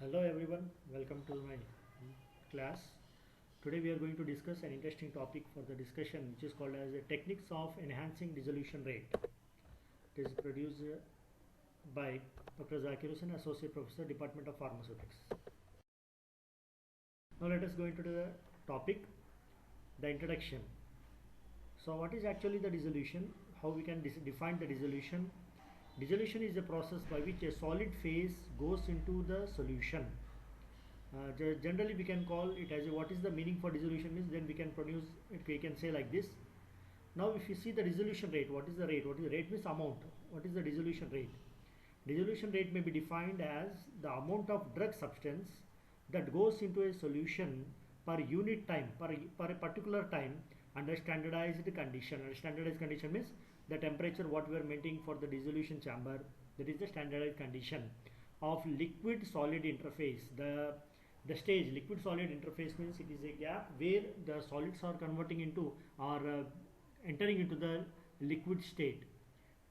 Hello everyone, welcome to my class. Today we are going to discuss an interesting topic for the discussion which is called as techniques of enhancing dissolution rate. It is produced by Dr. Zakir Hussain, Associate Professor, Department of Pharmaceutics. Now let us go into the topic, the introduction. So what is actually the dissolution? How we can define the dissolution? Dissolution is a process by which a solid phase goes into the solution. Generally we can call it as what is the meaning for dissolution means, then we can produce it, we can say like this. Now if you see the dissolution rate, what is the rate? What is the rate means amount. What is the dissolution rate? Dissolution rate may be defined as the amount of drug substance that goes into a solution per unit time, per a particular time under standardized condition. And standardized condition means the temperature what we are maintaining for the dissolution chamber, that is the standardized condition of liquid solid interface. The stage liquid solid interface means it is a gap where the solids are converting into or entering into the liquid state.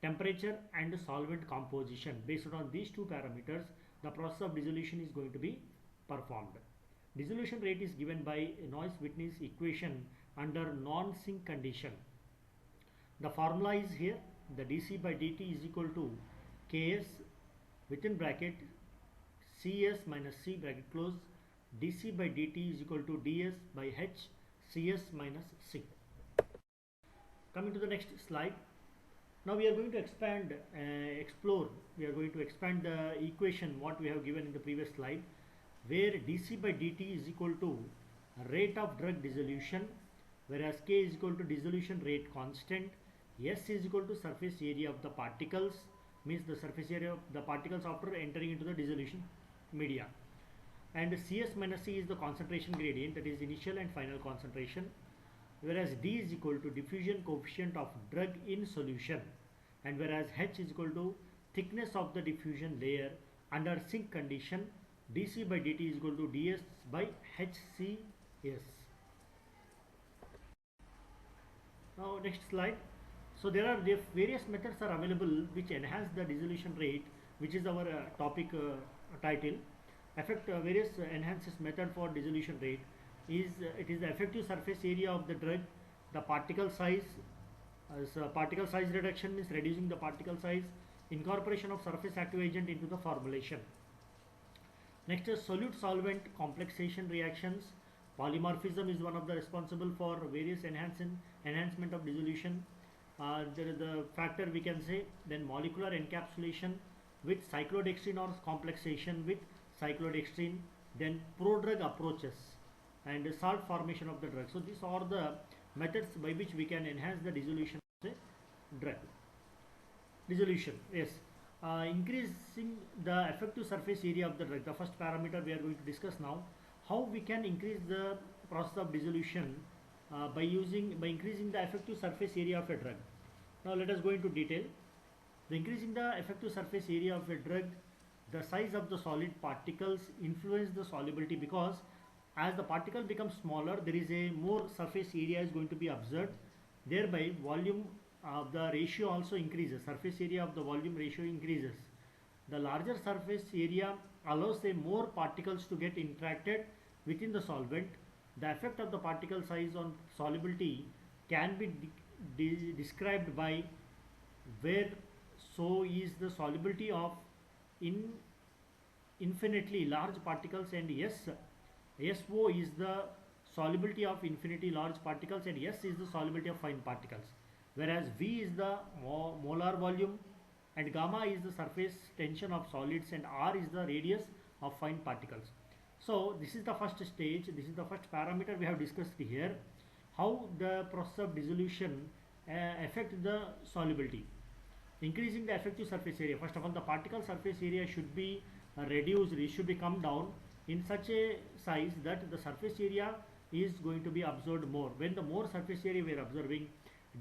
Temperature and solvent composition, based on these two parameters the process of dissolution is going to be performed. Dissolution rate is given by a Navier-Stokes equation under non-sink condition. The formula is here, the dC by dt is equal to Ks within bracket Cs minus C bracket close, dC by dt is equal to ds by H Cs minus C. Coming to the next slide. Now we are going to expand, we are going to expand the equation what we have given in the previous slide, where dC by dt is equal to rate of drug dissolution, whereas K is equal to dissolution rate constant, S is equal to surface area of the particles, means the surface area of the particles after entering into the dissolution media, and Cs minus C is the concentration gradient, that is initial and final concentration, whereas D is equal to diffusion coefficient of drug in solution, and whereas H is equal to thickness of the diffusion layer under sink condition. dC by dt is equal to ds by HCS. Now next slide. So there are various methods are available which enhance the dissolution rate, which is our topic title. Various enhances method for dissolution rate is it is the effective surface area of the drug, the particle size, particle size reduction means reducing the particle size, incorporation of surface active agent into the formulation. Next is solute solvent complexation reactions. Polymorphism is one of the responsible for various enhancement of dissolution. There is the factor we can say. Then molecular encapsulation with cyclodextrin or complexation with cyclodextrin. Then prodrug approaches and salt formation of the drug. So these are the methods by which we can enhance the dissolution of the drug. Dissolution, yes. Increasing the effective surface area of the drug, the first parameter we are going to discuss now. How we can increase the process of dissolution by increasing the effective surface area of a drug. Now let us go into detail. The increasing the effective surface area of a drug, the size of the solid particles influence the solubility, because as the particle becomes smaller, there is a more surface area is going to be observed. Thereby volume of the ratio also increases, surface area of the volume ratio increases. The larger surface area allows a more particles to get interacted within the solvent. The effect of the particle size on solubility can be described by where so is the solubility of infinitely large particles, and SO is the solubility of infinity large particles, and S is the solubility of fine particles, whereas V is the molar volume, and gamma is the surface tension of solids, and R is the radius of fine particles. So this is the first stage, this is the first parameter we have discussed here, how the process of dissolution affect the solubility. Increasing the effective surface area, first of all the particle surface area should be reduced, it should be come down in such a size that the surface area is going to be absorbed more. When the more surface area we are observing,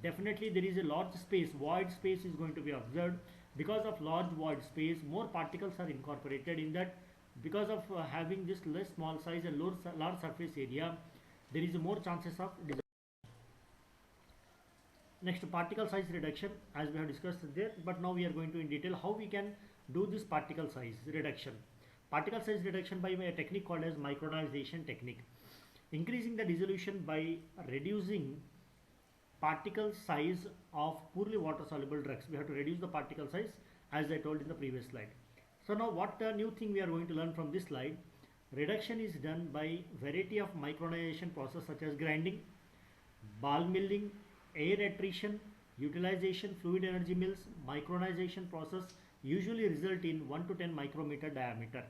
definitely there is a large space, void space is going to be observed. Because of large void space, more particles are incorporated in that. Because of having this less small size and large surface area, there is more chances of dissolution. Next, particle size reduction, as we have discussed there, but now we are going to in detail how we can do this particle size reduction. Particle size reduction by a technique called as micronization technique. Increasing the dissolution by reducing particle size of poorly water soluble drugs. We have to reduce the particle size as I told in the previous slide. So now what the new thing we are going to learn from this slide, reduction is done by variety of micronization process such as grinding, ball milling, air attrition, utilization, fluid energy mills. Micronization process usually result in 1 to 10 micrometer diameter.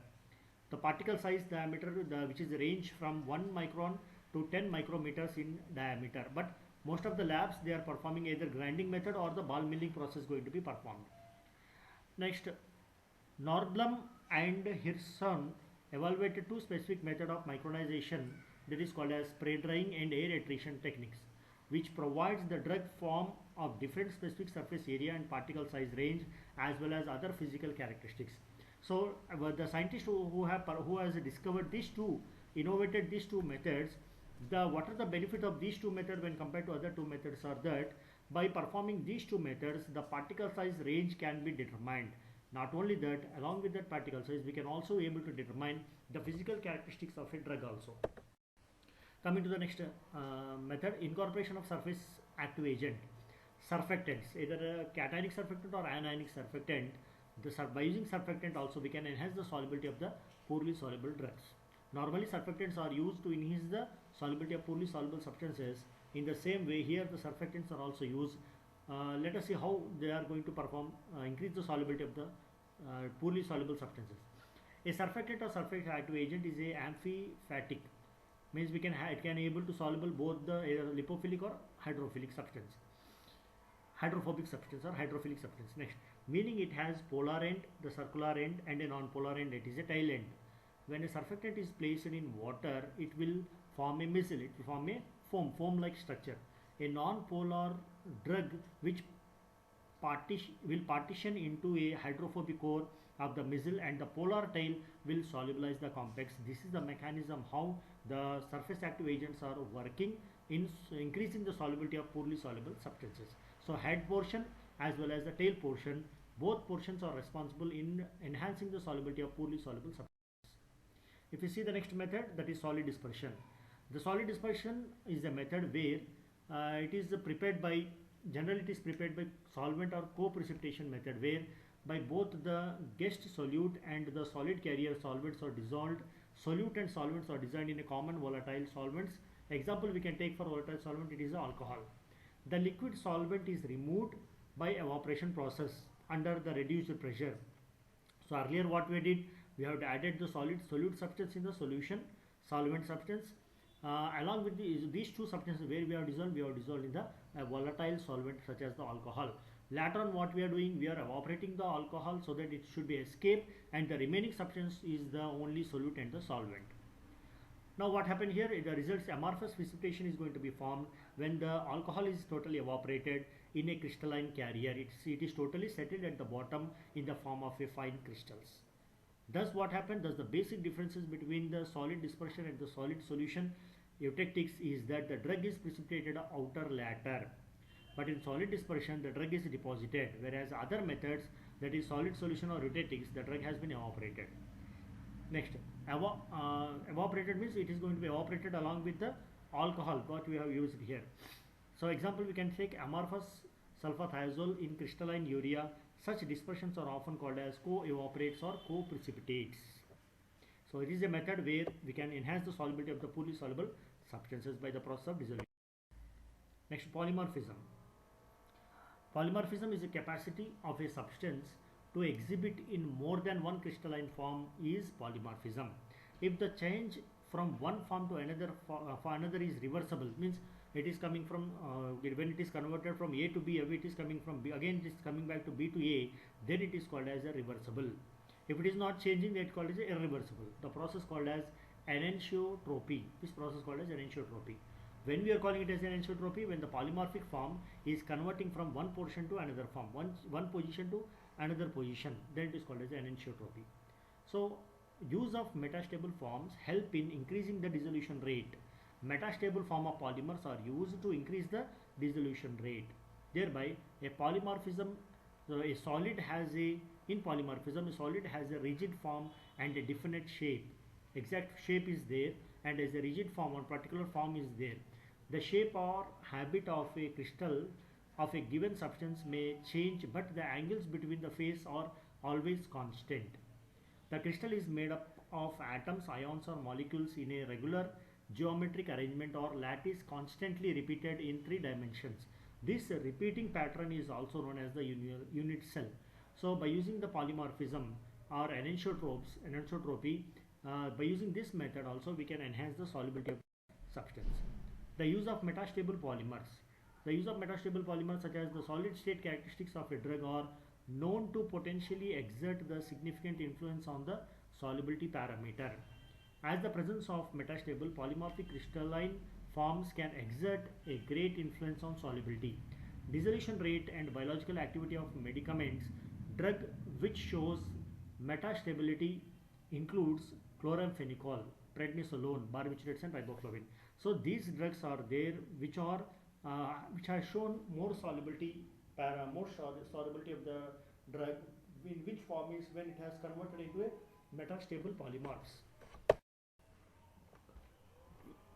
The particle size diameter which is range from 1 micron to 10 micrometers in diameter, but most of the labs they are performing either grinding method or the ball milling process going to be performed. Next, Norblum and Hirschhorn evaluated two specific method of micronization, that is called as spray drying and air attrition techniques, which provides the drug form of different specific surface area and particle size range as well as other physical characteristics. So the scientists who has discovered these two, innovated these two methods, what are the benefit of these two methods when compared to other two methods are that by performing these two methods the particle size range can be determined. Not only that, along with that particle size we can also able to determine the physical characteristics of a drug also. Coming to the next method, incorporation of surface active agent, surfactants, either a cationic surfactant or anionic surfactant. By using surfactant also we can enhance the solubility of the poorly soluble drugs. Normally surfactants are used to enhance the solubility of poorly soluble substances. In the same way here the surfactants are also used. Let us see how they are going to perform, increase the solubility of the poorly soluble substances. A surfactant or surface active agent is a amphiphatic, means it can able to soluble both the lipophilic or hydrophobic substance or hydrophilic substance. Next, meaning it has polar end, the circular end, and a non-polar end, it is a tail end. When a surfactant is placed in water, it will form a missile, it will form a foam like structure. A non-polar drug which will partition into a hydrophobic core of the missile and the polar tail will solubilize the complex. This is the mechanism how the surface active agents are working in increasing the solubility of poorly soluble substances. So head portion as well as the tail portion, both portions are responsible in enhancing the solubility of poorly soluble substances. If you see the next method, that is solid dispersion. The solid dispersion is a method where it is prepared by, generally it is prepared by solvent or co-precipitation method, where by both the guest solute and the solid carrier solvents are dissolved. Solute and solvents are designed in a common volatile solvents. Example we can take for volatile solvent, it is alcohol. The liquid solvent is removed by evaporation process under the reduced pressure. So earlier what we did, we have added the solute substance in the solution, solvent substance. Along with these two substances where we have dissolved in the volatile solvent such as the alcohol. Later on what we are doing, we are evaporating the alcohol so that it should be escaped and the remaining substance is the only solute and the solvent. Now what happened here, the results amorphous precipitation is going to be formed when the alcohol is totally evaporated in a crystalline carrier. It is totally settled at the bottom in the form of a fine crystals. Thus what happened, thus the basic differences between the solid dispersion and the solid solution eutectics is that the drug is precipitated outer later, but in solid dispersion the drug is deposited, whereas other methods, that is solid solution or eutectics, the drug has been evaporated. Next, evaporated means it is going to be evaporated along with the alcohol what we have used here. So example we can take amorphous sulfathiazole in crystalline urea. Such dispersions are often called as co-evaporates or co-precipitates. So it is a method where we can enhance the solubility of the poorly soluble substances by the process of dissolution. Next, polymorphism. Polymorphism is a capacity of a substance to exhibit in more than one crystalline form is polymorphism. If the change from one form to another for another is reversible, means it is coming from when it is converted from A to B, it is coming from B, again it is coming back to B to A, then it is called as a reversible. If it is not changing, that is called as irreversible. The process called as anisotropy. This process called as anisotropy. When we are calling it as anisotropy, when the polymorphic form is converting from one portion to another form, one position to another position, then it is called as anisotropy. So use of metastable forms help in increasing the dissolution rate. Metastable form of polymers are used to increase the dissolution rate. Thereby a polymorphism, so a solid has a in polymorphism, a solid has a rigid form and a definite shape. Exact shape is there, and as a rigid form or particular form is there. The shape or habit of a crystal of a given substance may change, but the angles between the face are always constant. The crystal is made up of atoms, ions or molecules in a regular geometric arrangement or lattice constantly repeated in 3 dimensions. This repeating pattern is also known as the unit cell. So by using the polymorphism or anisotropy, by using this method also we can enhance the solubility of substance. The use of metastable polymers. The use of metastable polymers such as the solid state characteristics of a drug are known to potentially exert the significant influence on the solubility parameter. As the presence of metastable polymorphic crystalline forms can exert a great influence on solubility, dissolution rate and biological activity of medicaments, drug which shows metastability includes chloramphenicol, prednisolone, barbiturates and riboflavin. So these drugs are there which have shown more solubility solubility of the drug, in which form is when it has converted into a metastable polymers.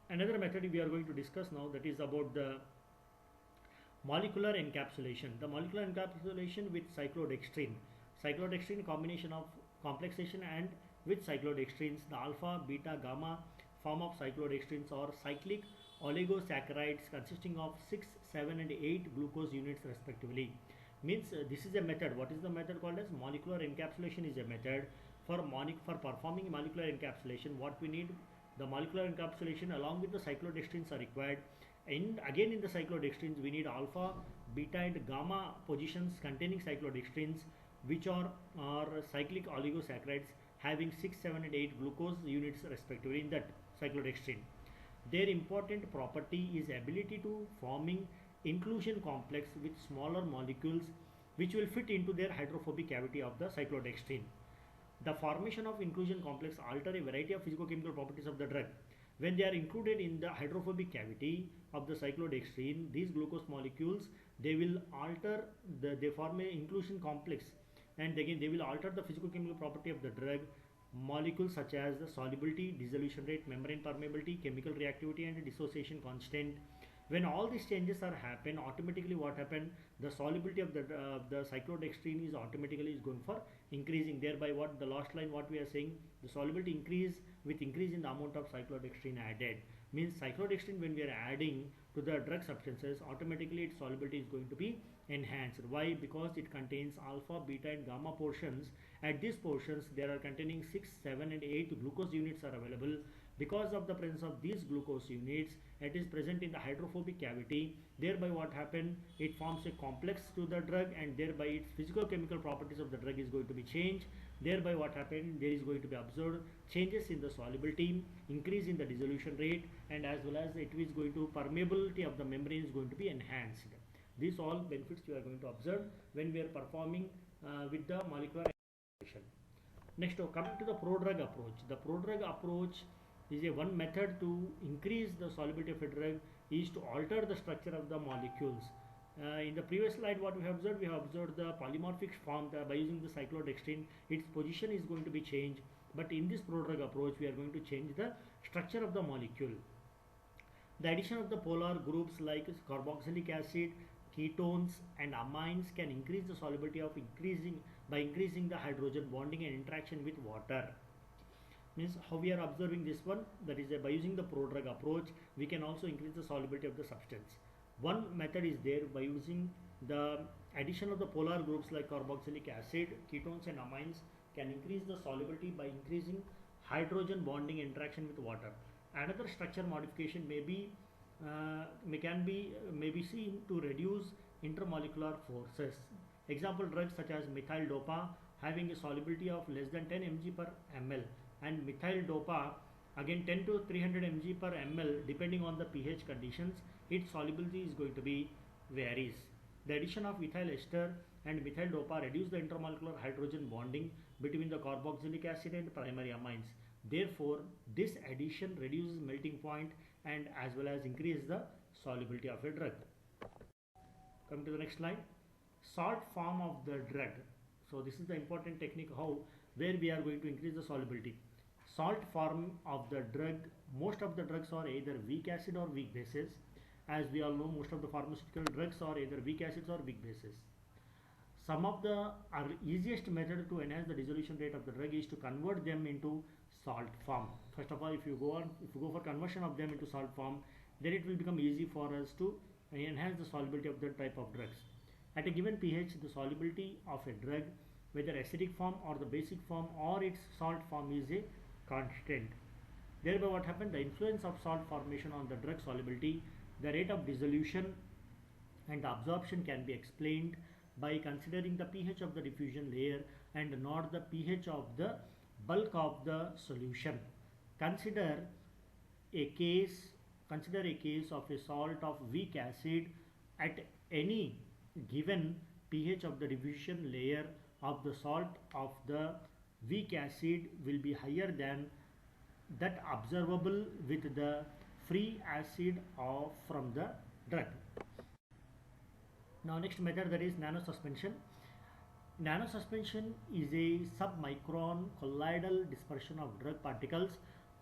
Another method we are going to discuss now, that is about the molecular encapsulation. The molecular encapsulation with cyclodextrin. Cyclodextrin combination of complexation and with cyclodextrins, the alpha, beta, gamma form of cyclodextrins or cyclic oligosaccharides consisting of 6, 7 and 8 glucose units respectively. Means this is a method. What is the method called as? Molecular encapsulation is a method for performing molecular encapsulation. What we need, the molecular encapsulation along with the cyclodextrins are required. And again in the cyclodextrins we need alpha, beta and gamma positions containing cyclodextrins, which are cyclic oligosaccharides having 6, 7 and 8 glucose units respectively in that cyclodextrin. Their important property is ability to forming inclusion complex with smaller molecules which will fit into their hydrophobic cavity of the cyclodextrin. The formation of inclusion complex alter a variety of physicochemical properties of the drug. When they are included in the hydrophobic cavity of the cyclodextrin, these glucose molecules, they will alter they form an inclusion complex, and again they will alter the physicochemical property of the drug molecules such as the solubility, dissolution rate, membrane permeability, chemical reactivity and dissociation constant. When all these changes are happen, automatically what happen, the solubility of the cyclodextrin is automatically going for increasing. Thereby what the last line what we are saying, the solubility increase with increase in the amount of cyclodextrin added. Means cyclodextrin when we are adding to the drug substances, automatically its solubility is going to be enhanced. Why? Because it contains alpha, beta and gamma portions. At these portions there are containing 6, 7 and 8 glucose units are available. Because of the presence of these glucose units, it is present in the hydrophobic cavity. Thereby what happened, it forms a complex to the drug, and thereby its physicochemical properties of the drug is going to be changed. Thereby what happened, there is going to be observed changes in the solubility, increase in the dissolution rate, and as well as it is going to permeability of the membrane is going to be enhanced. These all benefits we are going to observe when we are performing with the molecular encapsulation. Next, coming to the prodrug approach. The prodrug approach is a one method to increase the solubility of a drug is to alter the structure of the molecules. In the previous slide what we have observed the polymorphic form by using the cyclodextrin, its position is going to be changed, but in this prodrug approach we are going to change the structure of the molecule. The addition of the polar groups like carboxylic acid, ketones and amines can increase the solubility of increasing the hydrogen bonding and interaction with water. Means how we are observing this one, that is by using the prodrug approach we can also increase the solubility of the substance. One method is there by using the addition of the polar groups like carboxylic acid, ketones and amines can increase the solubility by increasing hydrogen bonding interaction with water. Another structure modification may be seen to reduce intermolecular forces. Example drugs such as methyl dopa having a solubility of less than 10 mg per ml, and methyl dopa again 10 to 300 mg per ml depending on the pH conditions, its solubility is going to be varies. The addition of ethyl ester and methyl dopa reduce the intermolecular hydrogen bonding between the carboxylic acid and primary amines. Therefore, this addition reduces melting point and as well as increase the solubility of a drug. Come to the next slide. Salt form of the drug. So this is the important technique how where we are going to increase the solubility. Salt form of the drug, most of the drugs are either weak acid or weak bases. As we all know, most of the pharmaceutical drugs are either weak acids or weak bases. Some of the easiest method to enhance the dissolution rate of the drug is to convert them into salt form. First of all, if you go for conversion of them into salt form, then it will become easy for us to enhance the solubility of that type of drugs. At a given pH, the solubility of a drug, whether acidic form or the basic form or its salt form, is a constant. Thereby what happened? The influence of salt formation on the drug solubility, the rate of dissolution and absorption can be explained by considering the pH of the diffusion layer and not the pH of the bulk of the solution. Consider a case of a salt of weak acid at any given pH of the diffusion layer of the salt of the weak acid will be higher than that observable with the free acid from the drug. Now next method, that is nanosuspension. Nanosuspension is a submicron colloidal dispersion of drug particles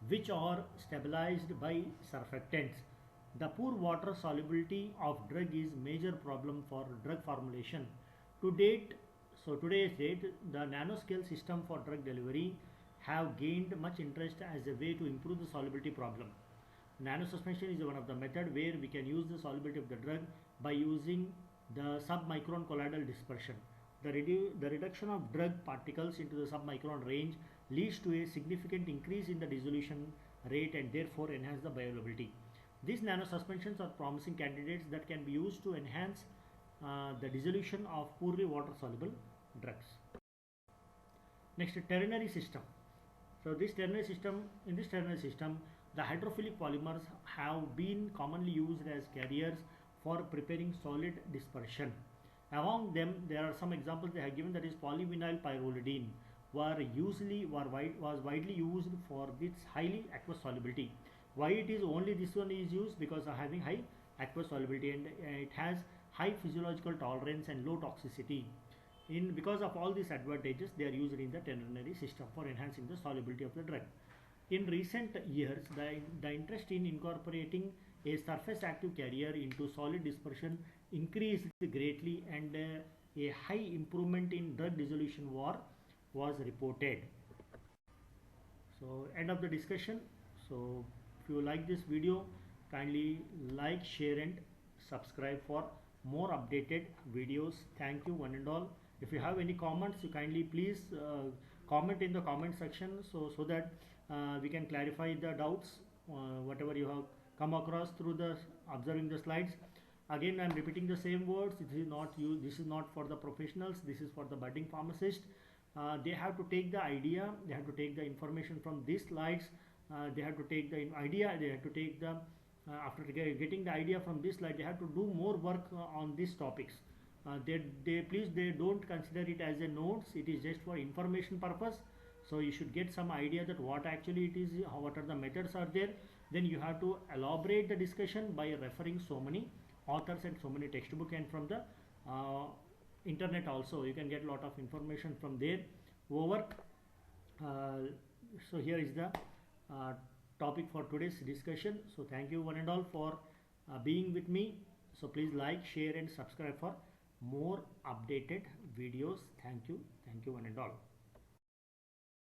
which are stabilized by surfactants. The poor water solubility of drug is major problem for drug formulation. Today's date, the nanoscale system for drug delivery have gained much interest as a way to improve the solubility problem. Nanosuspension is one of the method where we can use the solubility of the drug by using the submicron colloidal dispersion. The reduction of drug particles into the submicron range leads to a significant increase in the dissolution rate and therefore enhance the bioavailability. These nanosuspensions are promising candidates that can be used to enhance the dissolution of poorly water soluble drugs. Next, ternary system. So in this ternary system, the hydrophilic polymers have been commonly used as carriers for preparing solid dispersion. Among them, there are some examples they have given, that is polyvinyl pyrrolidine was widely used for its highly aqueous solubility. Why it is only this one is used? Because of having high aqueous solubility and it has high physiological tolerance and low toxicity. Because of all these advantages, they are used in the ternary system for enhancing the solubility of the drug. In recent years, the interest in incorporating a surface active carrier into solid dispersion increased greatly and a high improvement in drug dissolution was reported. So end of the discussion. So if you like this video, kindly like, share and subscribe for more updated videos. Thank you one and all. If you have any comments, you kindly please comment in the comment section so that we can clarify the doubts whatever you have come across through the observing the slides. Again, I am repeating the same words. This is not for the professionals. This is for the budding pharmacist. They have to take the idea. They have to take the information from these slides. They have to take the idea. They have to take the after getting the idea from this slide, they have to do more work on these topics. They don't consider it as a notes. It is just for information purpose. So you should get some idea that what actually it is, what are the methods are there. Then you have to elaborate the discussion by referring so many authors and so many textbook, and from the internet also you can get a lot of information from there. So here is the topic for today's discussion. So thank you one and all for being with me. So please like, share and subscribe for more updated videos. Thank you one and all.